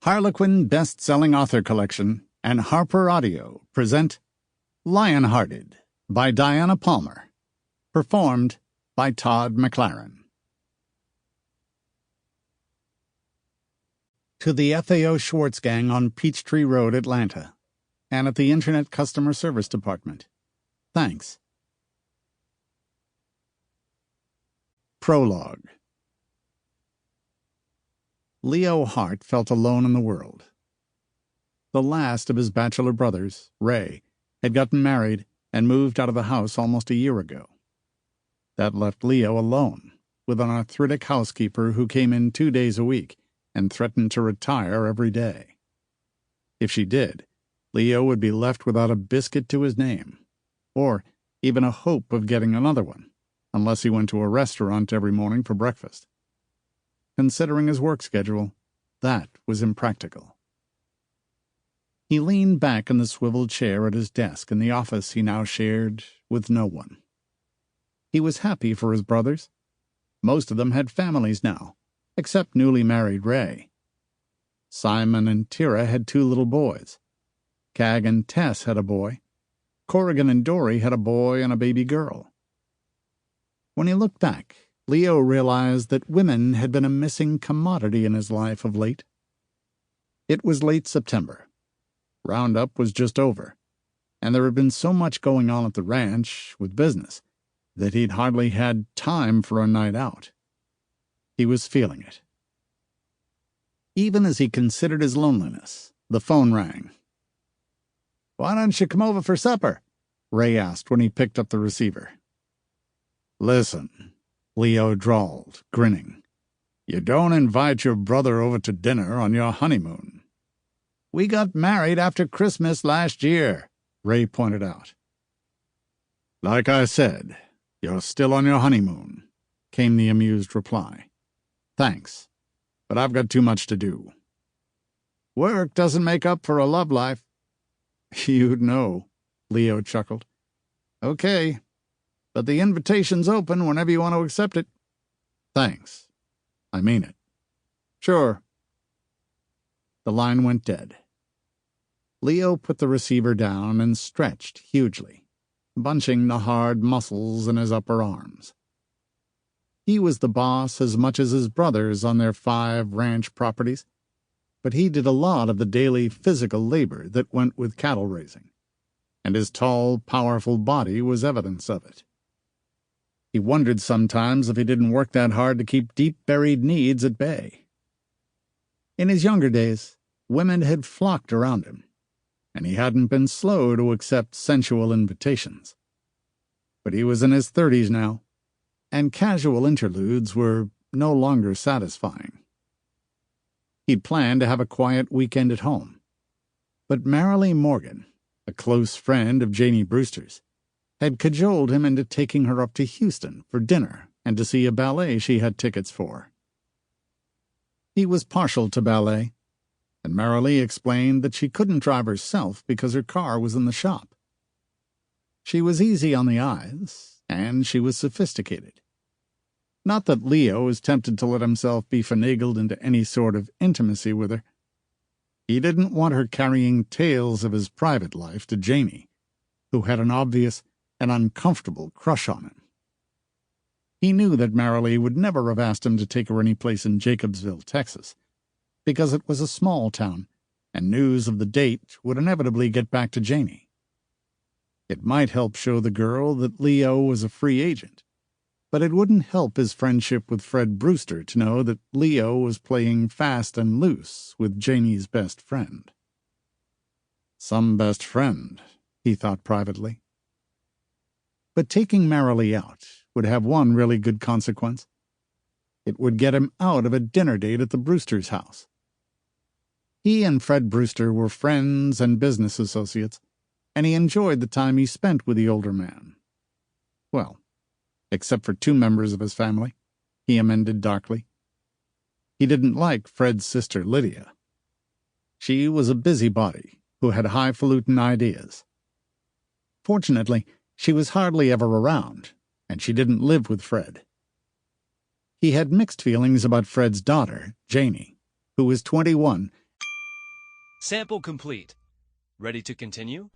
Harlequin best-selling author collection and HarperAudio present Lionhearted by Diana Palmer, performed by Todd Mclaren. To the FAO Schwartz Gang on Peachtree Road, Atlanta, and at the Internet Customer Service Department, thanks. Prologue. Leo Hart felt alone in the world. The last of his bachelor brothers, Ray, had gotten married and moved out of the house almost a year ago. That left Leo alone, with an arthritic housekeeper who came in 2 days a week and threatened to retire every day. If she did, Leo would be left without a biscuit to his name, or even a hope of getting another one, unless he went to a restaurant every morning for breakfast. Considering his work schedule, that was impractical. He leaned back in the swivel chair at his desk in the office he now shared with no one. He was happy for his brothers. Most of them had families now, except newly married Ray. Simon and Tira had 2 little boys. Cag and Tess had a boy. Corrigan and Dory had a boy and a baby girl. When he looked back, Leo realized that women had been a missing commodity in his life of late. It was late September. Roundup was just over, and there had been so much going on at the ranch with business that he'd hardly had time for a night out. He was feeling it. Even as he considered his loneliness, the phone rang. "Why don't you come over for supper?" Ray asked when he picked up the receiver. "Listen," Leo drawled, grinning. "You don't invite your brother over to dinner on your honeymoon." "We got married after Christmas last year," Ray pointed out. "Like I said, you're still on your honeymoon," came the amused reply. "Thanks, but I've got too much to do." "Work doesn't make up for a love life." "You'd know," Leo chuckled. "Okay. But the invitation's open whenever you want to accept it." "Thanks. I mean it." "Sure." The line went dead. Leo put the receiver down and stretched hugely, bunching the hard muscles in his upper arms. He was the boss as much as his brothers on their 5 ranch properties, but he did a lot of the daily physical labor that went with cattle raising, and his tall, powerful body was evidence of it. He wondered sometimes if he didn't work that hard to keep deep-buried needs at bay. In his younger days, women had flocked around him, and he hadn't been slow to accept sensual invitations. But he was in his 30s now, and casual interludes were no longer satisfying. He'd planned to have a quiet weekend at home, but Marilee Morgan, a close friend of Janie Brewster's, had cajoled him into taking her up to Houston for dinner and to see a ballet she had tickets for. He was partial to ballet, and Marilee explained that she couldn't drive herself because her car was in the shop. She was easy on the eyes, and she was sophisticated. Not that Leo was tempted to let himself be finagled into any sort of intimacy with her. He didn't want her carrying tales of his private life to Janie, who had an obvious and uncomfortable crush on him. He knew that Marilee would never have asked him to take her any place in Jacobsville, Texas, because it was a small town, and news of the date would inevitably get back to Janie. It might help show the girl that Leo was a free agent, but it wouldn't help his friendship with Fred Brewster to know that Leo was playing fast and loose with Janie's best friend. Some best friend, he thought privately. But taking Marilee out would have one really good consequence. It would get him out of a dinner date at the Brewster's house. He and Fred Brewster were friends and business associates, and he enjoyed the time he spent with the older man. Well, except for 2 members of his family, he amended darkly. He didn't like Fred's sister Lydia. She was a busybody who had highfalutin ideas. Fortunately, she was hardly ever around, and she didn't live with Fred. He had mixed feelings about Fred's daughter, Janie, who was 21 Sample complete. Ready to continue?